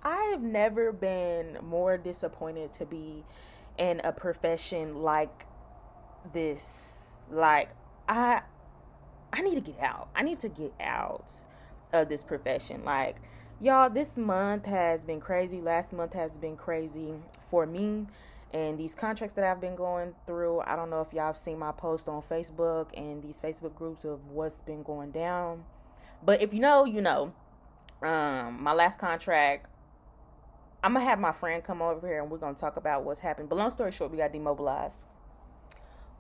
I have never been more disappointed to be in a profession like this. Like I I need to get out. I need to get out of this profession. Like, y'all, this month has been crazy. Last month has been crazy for me. And these contracts that I've been going through, I don't know if y'all have seen my post on Facebook and these Facebook groups of what's been going down. But if you know, you know. My last contract, I'm gonna have my friend come over here and we're gonna talk about what's happened. But long story short, we got demobilized.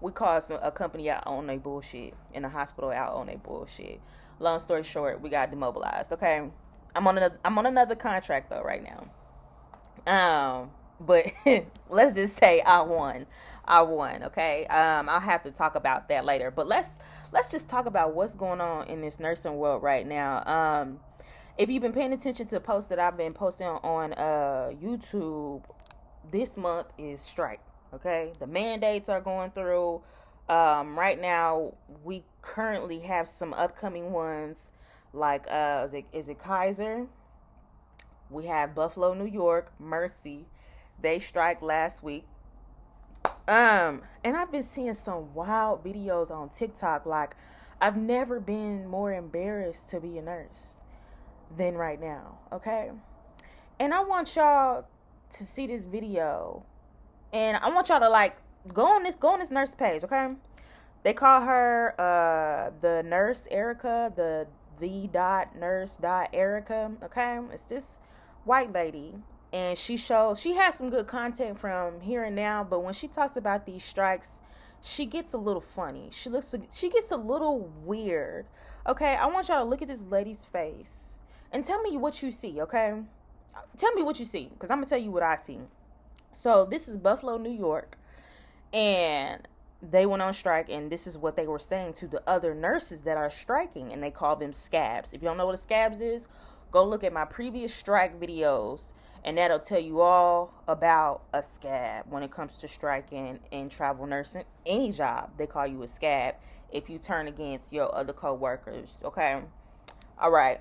We caused a company out on their bullshit, in the hospital out on their bullshit. Long story short, we got demobilized. Okay, I'm on another contract though right now. But let's just say I won. I won. Okay. I'll have to talk about that later. But let's just talk about what's going on in this nursing world right now. If you've been paying attention to the posts that I've been posting on YouTube, this month is strike. Okay, the mandates are going through. Right now, we currently have some upcoming ones like is it Kaiser? We have Buffalo, New York, Mercy. They strike last week. And I've been seeing some wild videos on TikTok. Like, I've never been more embarrassed to be a nurse than right now. Okay, and I want y'all to see this video, and I want y'all to like go on this nurse page. Okay, they call her the nurse Erica, the dot nurse dot Erica. Okay, it's this white lady, and she has some good content from here and now, but when she talks about these strikes, she gets a little funny. She gets a little weird. Okay, I want y'all to look at this lady's face and tell me what you see. Okay, tell me what you see, because I'm gonna tell you what I see. So this is Buffalo, New York, and they went on strike, and this is what they were saying to the other nurses that are striking, and they call them scabs. If you don't know what a scabs is, go look at my previous strike videos, and that'll tell you all about a scab when it comes to striking in travel nursing. Any job, they call you a scab if you turn against your other co-workers. Okay, all right.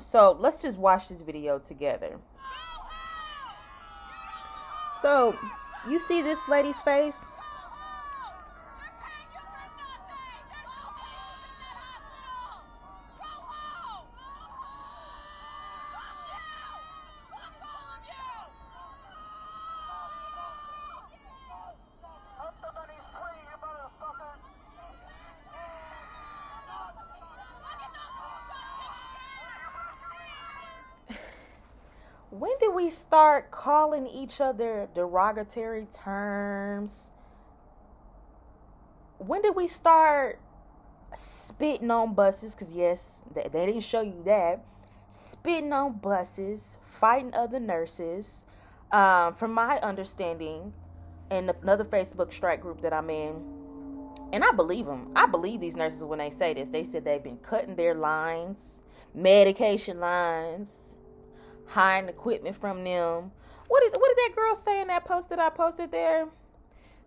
So let's just watch this video together. So you see this lady's face? When did we start calling each other derogatory terms? When did we start spitting on buses? Because, yes, they didn't show you that. Spitting on buses, fighting other nurses. From my understanding, in another Facebook strike group that I'm in, and I believe them. I believe these nurses when they say this. They said they've been cutting their lines, medication lines, hiring equipment from them. What did that girl say in that post that I posted there?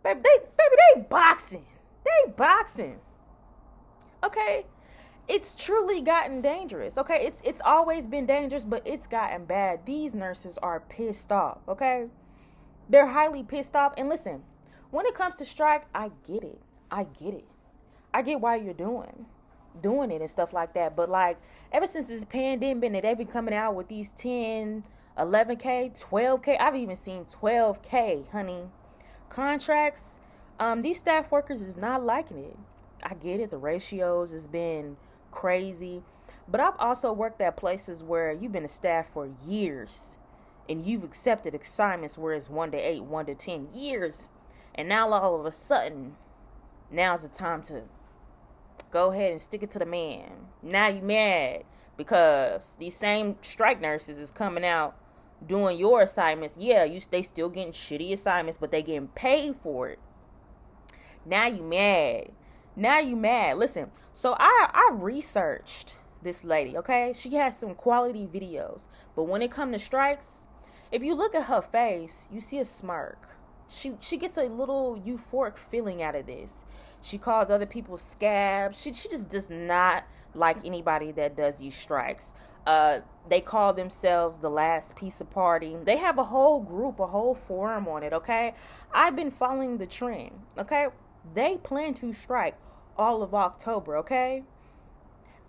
Baby, they boxing. They boxing. Okay? It's truly gotten dangerous. Okay? It's always been dangerous, but it's gotten bad. These nurses are pissed off. Okay? They're highly pissed off. And listen, when it comes to strike, I get it. I get it. I get why you're doing it and stuff like that. But like, ever since this pandemic, they've been coming out with these 10, 11K, 12K. I've even seen 12K, honey, contracts. These staff workers is not liking it. I get it. The ratios has been crazy. But I've also worked at places where you've been a staff for years and you've accepted assignments where it's 1 to 8, 1 to 10 years. And now all of a sudden, now's the time to go ahead and stick it to the man. Now you mad because these same strike nurses is coming out doing your assignments. Yeah, they still getting shitty assignments, but they getting paid for it. Now you mad. Now you mad. Listen, so I researched this lady, okay? She has some quality videos. But when it comes to strikes, if you look at her face, you see a smirk. She gets a little euphoric feeling out of this. She calls other people scabs. She just does not like anybody that does these strikes. They call themselves the last pizza party. They have a whole group, a whole forum on it, okay? I've been following the trend, okay? They plan to strike all of October, okay?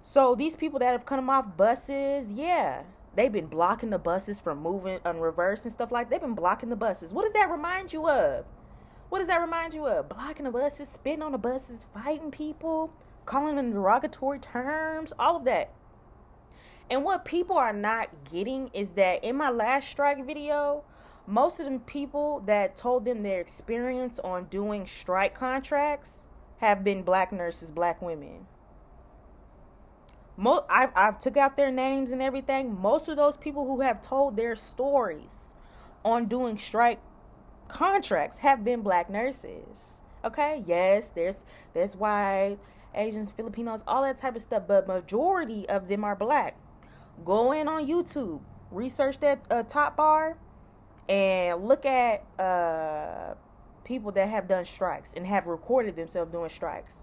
So these people that have come off buses, yeah, they've been blocking the buses from moving on reverse and stuff like that. They've been blocking the buses. What does that remind you of? What does that remind you of? Blocking the buses, spitting on the buses, fighting people, calling them derogatory terms, all of that. And what people are not getting is that in my last strike video, most of the people that told them their experience on doing strike contracts have been black nurses, black women. I've took out their names and everything. Most of those people who have told their stories on doing strike contracts have been black nurses. Okay, yes, there's white, Asians, Filipinos, all that type of stuff, but majority of them are black. Go in on YouTube, research that top bar, and look at people that have done strikes and have recorded themselves doing strikes.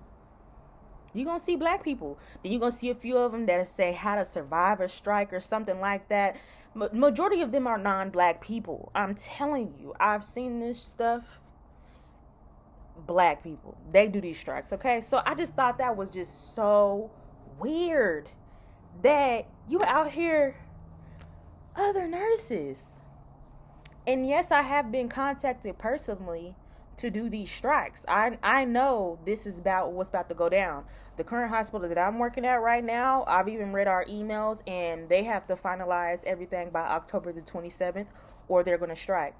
You're going to see black people. Then you're going to see a few of them that say how to survive a strike or something like that. Majority of them are non-black people. I'm telling you, I've seen this stuff. Black people, they do these strikes, okay? So I just thought that was just so weird that you out here, other nurses. And yes, I have been contacted personally to do these strikes. I know this is about what's about to go down. The current hospital that I'm working at right now, I've even read our emails, and they have to finalize everything by October the 27th, or they're going to strike.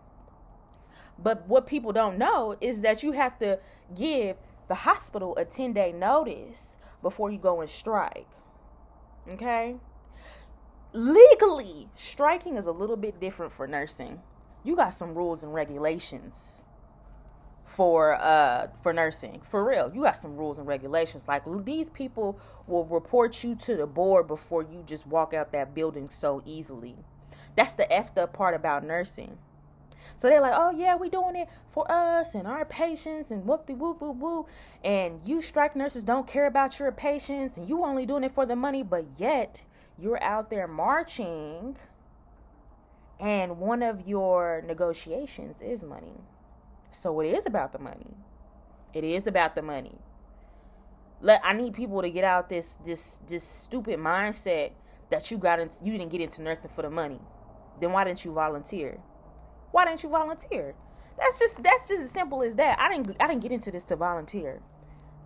But what people don't know is that you have to give the hospital a 10-day notice before you go and strike. Okay? Legally, striking is a little bit different for nursing. You got some rules and regulations for nursing. For real, you got some rules and regulations. Like, these people will report you to the board before you just walk out that building so easily. That's the effed up part about nursing. So they're like, oh yeah, we doing it for us and our patients and whoop-de-whoop-whoop-whoop. And you strike nurses don't care about your patients, and you only doing it for the money, but yet you're out there marching, and one of your negotiations is money. So it is about the money. It is about the money. I need people to get out this stupid mindset that you didn't get into nursing for the money. Then why didn't you volunteer? Why didn't you volunteer? That's just as simple as that. I didn't get into this to volunteer.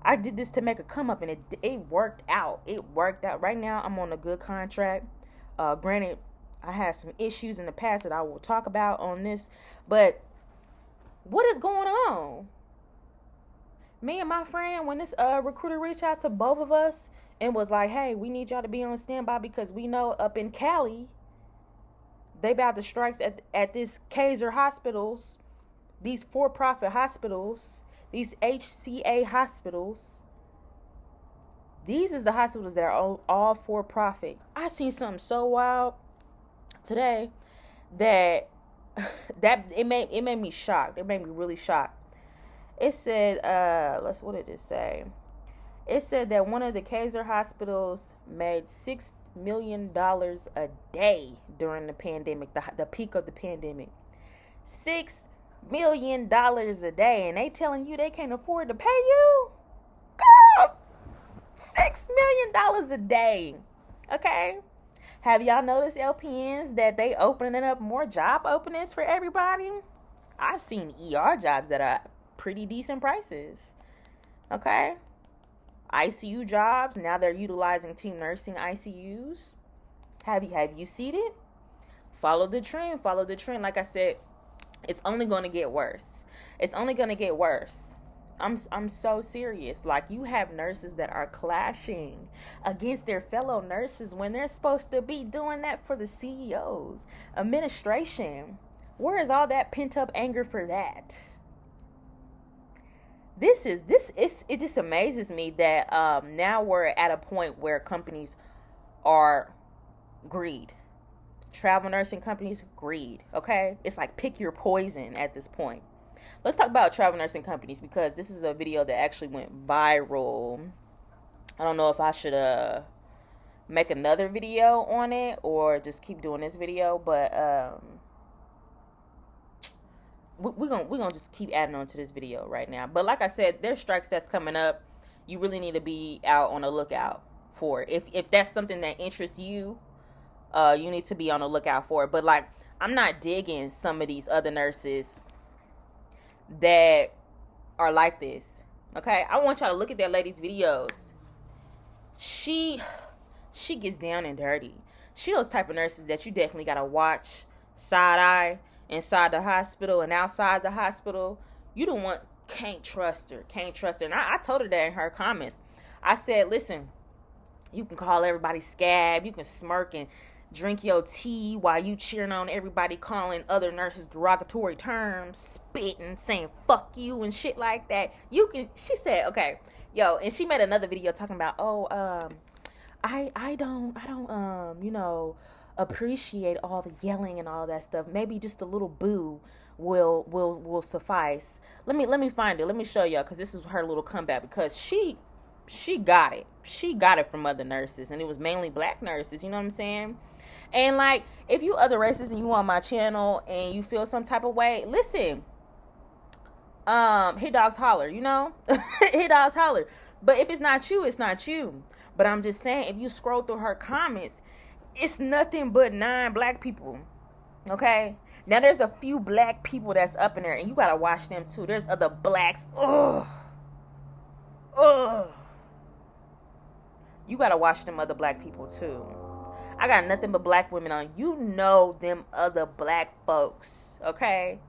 I did this to make a come up, and it worked out. It worked out. Right now, I'm on a good contract. Granted, I had some issues in the past that I will talk about on this, but what is going on? Me and my friend, when this recruiter reached out to both of us and was like, hey, we need y'all to be on standby because we know up in Cali, they about the strikes at this Kaiser hospitals, these for-profit hospitals, these HCA hospitals. These is the hospitals that are all for-profit. I seen something so wild today that it made me shocked. It made me really shocked. It said, what did it say? It said that one of the Kaiser hospitals made $6 million a day during the pandemic, the peak of the pandemic. $6 million a day, and they telling you they can't afford to pay you? Girl, $6 million a day. Okay? Have y'all noticed, LPNs, that they opening up more job openings for everybody? I've seen ER jobs that are pretty decent prices. Okay? ICU jobs, now they're utilizing team nursing ICUs. Have you seen it? Follow the trend. Like I said, it's only going to get worse. It's only going to get worse. I'm so serious. Like, you have nurses that are clashing against their fellow nurses when they're supposed to be doing that for the CEOs, administration. Where is all that pent up anger for that? It just amazes me that now we're at a point where companies are greed. Travel nursing companies, greed. Okay? It's like pick your poison at this point. Let's talk about travel nursing companies, because this is a video that actually went viral. I don't know if I should make another video on it or just keep doing this video, but we're gonna just keep adding on to this video right now. But like I said, there's strikes that's coming up. You really need to be out on the lookout for it. If that's something that interests you, you need to be on the lookout for it. But like, I'm not digging some of these other nurses that are like this. Okay, I want y'all to look at that lady's videos. She gets down and dirty. She those type of nurses that you definitely gotta watch side eye inside the hospital and outside the hospital. You don't want, can't trust her. And I told her that in her comments. I said, listen, you can call everybody scab, you can smirk and drink your tea while you cheering on everybody calling other nurses derogatory terms, spitting, saying fuck you and shit like that. You can, she said, okay, yo, and she made another video talking about, I don't appreciate all the yelling and all that stuff. Maybe just a little boo will suffice. Let me find it. Let me show y'all, because this is her little comeback, because she got it. She got it from other nurses, and it was mainly black nurses, you know what I'm saying? And like, if you other races and you on my channel and you feel some type of way, listen, hit dogs holler, you know? Hit dogs holler. But if it's not you, it's not you. But I'm just saying, if you scroll through her comments, it's nothing but 9 black people. Okay? Now, there's a few black people that's up in there, and you gotta watch them too. There's other blacks. Ugh. You gotta watch them other black people too. I got nothing but black women on. You know them other black folks. Okay?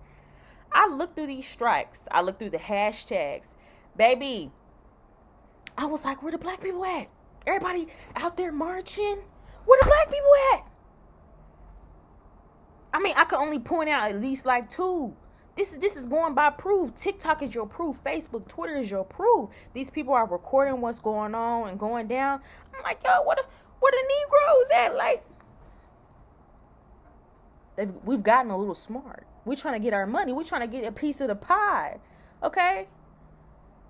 I look through these strikes. I look through the hashtags. Baby, I was like, where the black people at? Everybody out there marching? Where the black people at? I mean, I could only point out at least like 2. This is going by proof. TikTok is your proof. Facebook, Twitter is your proof. These people are recording what's going on and going down. I'm like, yo, what the Negroes at? Like, we've gotten a little smart. We're trying to get our money. We're trying to get a piece of the pie. Okay?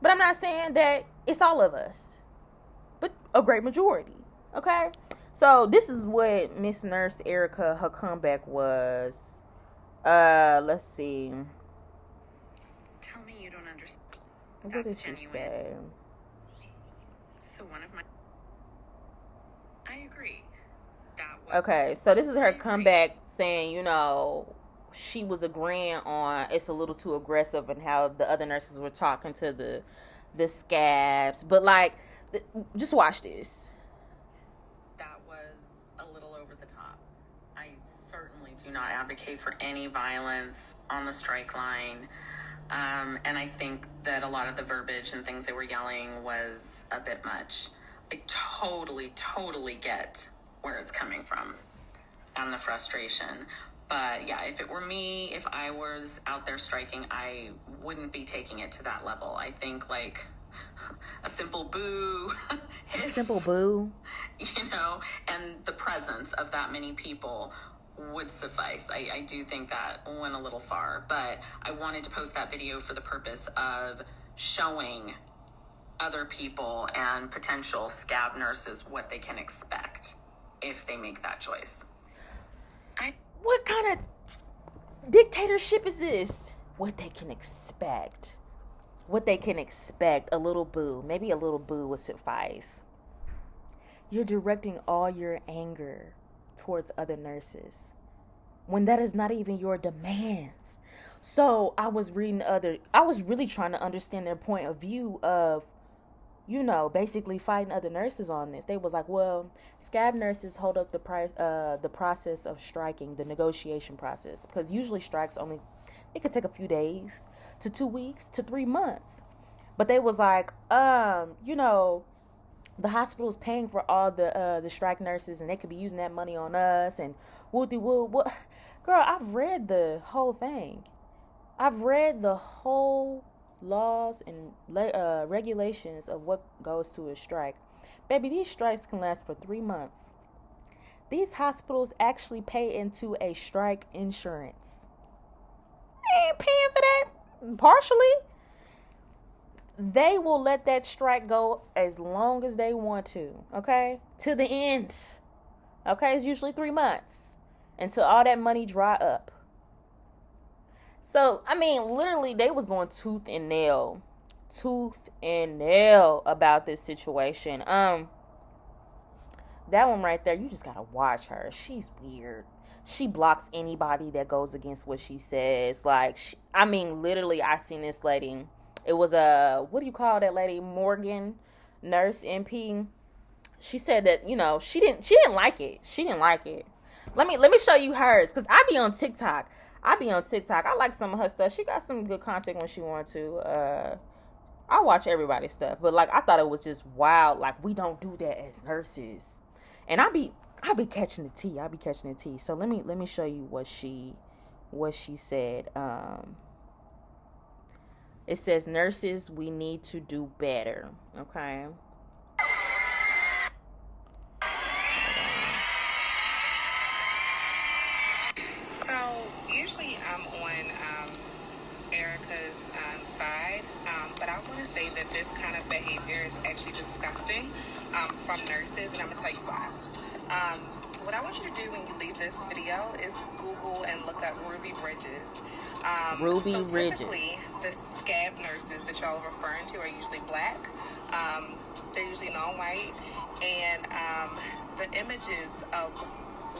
But I'm not saying that it's all of us, but a great majority. Okay? So this is what Miss Nurse Erica, her comeback was. Let's see. Tell me you don't understand. What did she say? So I agree. Okay, so this is her comeback saying, you know, she was agreeing on it's a little too aggressive and how the other nurses were talking to the scabs. But like, just watch this. That was a little over the top. I certainly do not advocate for any violence on the strike line. And I think that a lot of the verbiage and things they were yelling was a bit much. I totally get where it's coming from and the frustration. But yeah, if it were me, if I was out there striking, I wouldn't be taking it to that level. I think like a simple boo, hiss, a simple boo, you know, and the presence of that many people would suffice. I do think that went a little far, but I wanted to post that video for the purpose of showing other people and potential scab nurses what they can expect if they make that choice. What kind of dictatorship is this? What they can expect. What they can expect. A little boo. Maybe a little boo would suffice. You're directing all your anger towards other nurses when that is not even your demands. So I was really trying to understand their point of view of, you know, basically fighting other nurses on this. They was like, well, scab nurses hold up the process of striking, the negotiation process, because usually strikes it could take a few days to 2 weeks to 3 months. But they was like, you know, the hospital is paying for all the strike nurses, and they could be using that money on us, and woo-de-woo. Girl, I've read the whole thing. I've read the whole laws and regulations of what goes to a strike. Baby, these strikes can last for 3 months. These hospitals actually pay into a strike insurance. They ain't paying for that partially. they will let that strike go as long as they want to, okay? To the end. Okay, it's usually 3 months until all that money dry up. So, I mean, literally, they was going tooth and nail about this situation. That one right there, you just gotta watch her. She's weird. She blocks anybody that goes against what she says. Like, I mean, literally, I seen this lady. It was a, what do you call that lady? Morgan, nurse, MP. She said that, she didn't like it. She didn't like it. Let me show you hers, because I be on TikTok. I like some of her stuff. She got some good content when she want to. I watch everybody's stuff, but like, I thought it was just wild. Like, we don't do that as nurses, and I be catching the tea. I be catching the tea. So let me show you what she said. It says, nurses, we need to do better. Okay. So usually I'm on Erica's side, but I want to say that this kind of behavior is actually disgusting from nurses, and I'm going to tell you why. What I want you to do when you leave this video is Google and look up Ruby Bridges. Typically, the scab nurses that y'all are referring to are usually black. They're usually non-white, and the images of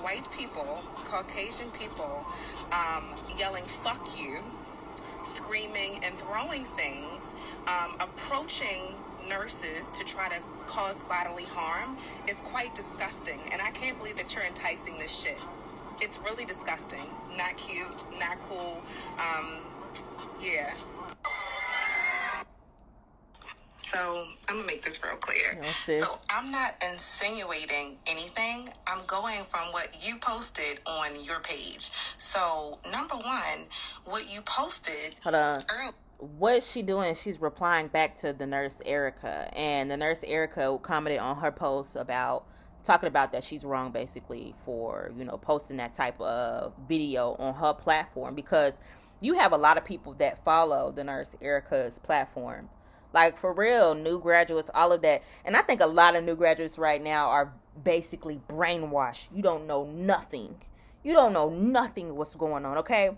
white people, Caucasian people, yelling "fuck you," screaming and throwing things, approaching nurses to try to cause bodily harm is quite disgusting. And I can't believe that you're enticing this shit. It's really disgusting. Not cute, not cool. Yeah. So I'm gonna make this real clear. So I'm not insinuating anything. I'm going from what you posted on your page. So number one, what you posted. Hold on. What's she doing? She's replying back to the nurse Erica, and the nurse Erica commented on her post about talking about that she's wrong basically for posting that type of video on her platform, because you have a lot of people that follow the nurse Erica's platform. Like, for real, new graduates, all of that. And I think a lot of new graduates right now are basically brainwashed. You don't know nothing. You don't know nothing what's going on, okay?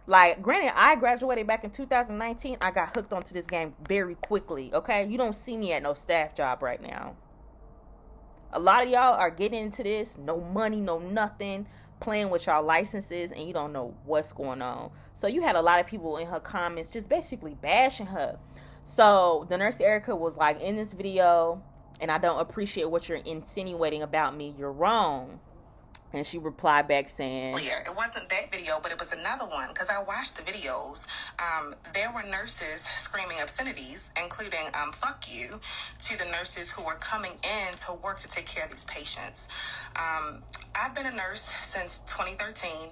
Like, granted, I graduated back in 2019. I got hooked onto this game very quickly, okay? You don't see me at no staff job right now. A lot of y'all are getting into this, no money, no nothing, playing with y'all licenses, and you don't know what's going on. So you had a lot of people in her comments just basically bashing her. So the nurse Erica was like, in this video, and I don't appreciate what you're insinuating about me. You're wrong. And she replied back saying, yeah, it wasn't that video, but it was another one, because I watched the videos. There were nurses screaming obscenities, including "fuck you," to the nurses who were coming in to work to take care of these patients. I've been a nurse since 2013,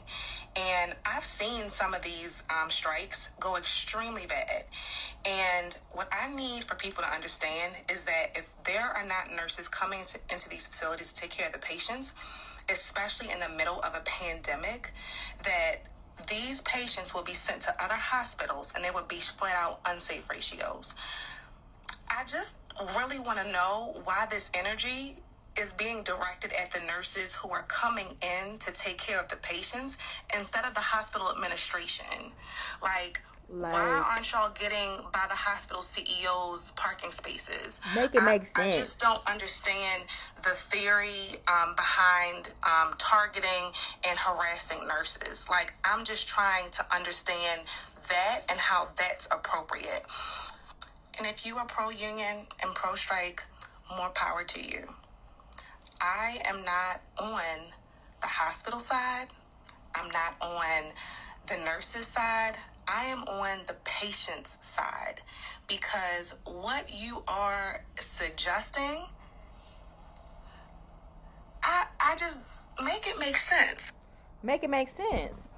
and I've seen some of these strikes go extremely bad. And what I need for people to understand is that if there are not nurses coming into these facilities to take care of the patients, especially in the middle of a pandemic, that these patients will be sent to other hospitals and they would be flat out unsafe ratios. I just really want to know why this energy is being directed at the nurses who are coming in to take care of the patients instead of the hospital administration. Like, why aren't y'all getting by the hospital CEOs parking spaces? Make it make sense. I just don't understand the theory behind targeting and harassing nurses. Like, I'm just trying to understand that and how that's appropriate. And if you are pro-union and pro-strike, more power to you. I am not on the hospital side. I'm not on the nurse's side. I am on the patient's side, because what you are suggesting, I just make it make sense. Make it make sense.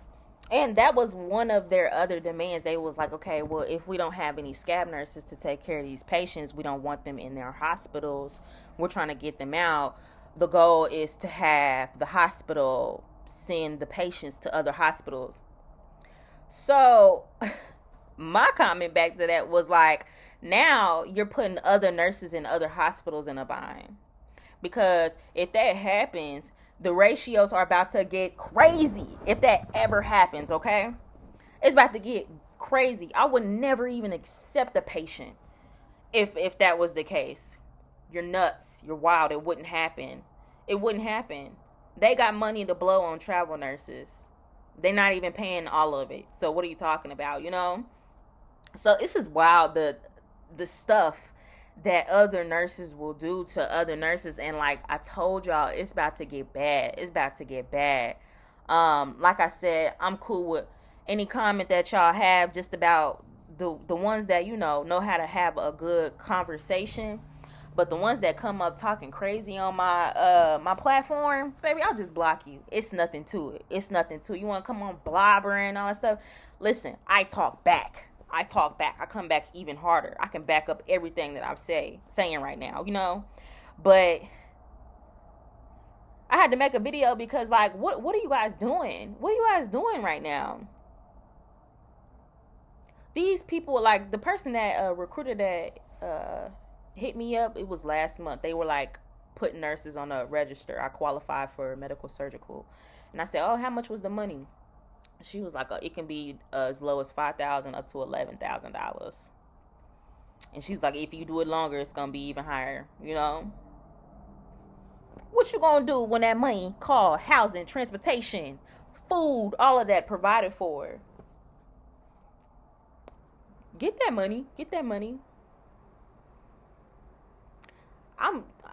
And that was one of their other demands. They was like, okay, well, if we don't have any scab nurses to take care of these patients, we don't want them in their hospitals. We're trying to get them out. The goal is to have the hospital send the patients to other hospitals. So my comment back to that was like, Now you're putting other nurses in other hospitals in a bind. Because if that happens, the ratios are about to get crazy. If that ever happens, okay? It's about to get crazy. I would never even accept a patient if that was the case. You're nuts. You're wild. It wouldn't happen. It wouldn't happen. They got money to blow on travel nurses. They're not even paying all of it. So what are you talking about, you know? So it's just wild, the stuff that other nurses will do to other nurses. And like I told y'all, it's about to get bad. It's about to get bad. Like I said, I'm cool with any comment that y'all have just about the ones that, you know how to have a good conversation. But the ones that come up talking crazy on my platform, baby, I'll just block you. It's nothing to it. It's nothing to it. You want to come on blobbering and all that stuff? Listen, I talk back. I come back even harder. I can back up everything that I'm saying right now, you know? But I had to make a video because, like, what are you guys doing? What are you guys doing right now? These people, like, the person that recruited that hit me up, it was last month. They were, like, putting nurses on a register. I qualified for medical surgical. And I said, oh, how much was the money? She was like, it can be as low as $5,000 up to $11,000. And she's like, if you do it longer, it's going to be even higher, you know? What you going to do when that money called housing, transportation, food, all of that provided for? Get that money. Get that money.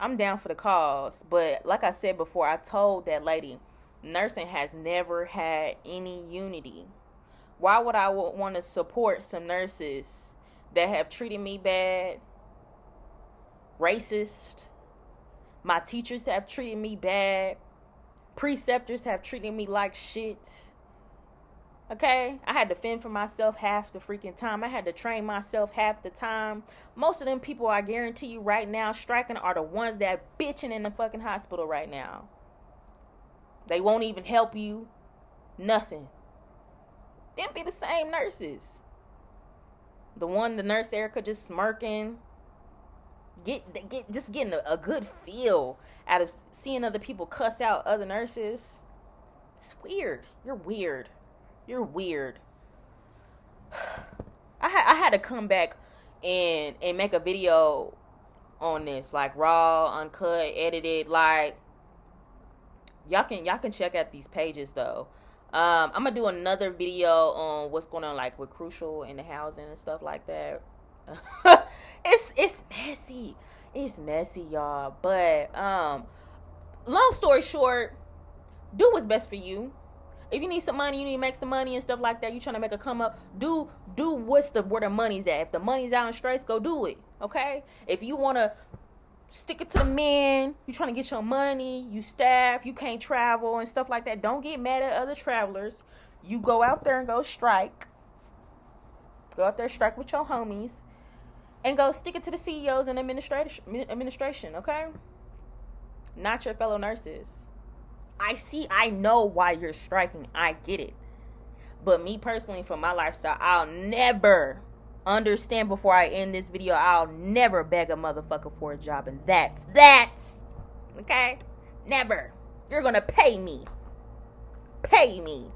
I'm down for the cause. But like I said before, I told that lady, nursing has never had any unity. Why would I want to support some nurses that have treated me bad, racist? My teachers have treated me bad. Preceptors have treated me like shit. Okay? I had to fend for myself half the freaking time. I had to train myself half the time. Most of them people, I guarantee you right now, striking are the ones that bitching in the fucking hospital right now. They won't even help you. Nothing. Them be the same nurses. The nurse Erica just smirking. Just getting a good feel out of seeing other people cuss out other nurses. It's weird. You're weird. You're weird. I had to come back and make a video on this, like raw, uncut, edited. Like y'all can check out these pages though. I'm gonna do another video on what's going on, like with Crucial and the housing and stuff like that. It's messy. It's messy, y'all. But long story short, do what's best for you. If you need some money, you need to make some money and stuff like that. You trying to make a come up, do where the money's at. If the money's out in straights, go do it. Okay? If you wanna stick it to the man, you trying to get your money, you staff, you can't travel and stuff like that. Don't get mad at other travelers. You go out there and go strike. Go out there, strike with your homies. And go stick it to the CEOs and administration, okay? Not your fellow nurses. I know why you're striking. I get it. But me personally, for my lifestyle, I'll never understand before I end this video. I'll never beg a motherfucker for a job. And that's that. Okay? Never. You're gonna pay me. Pay me.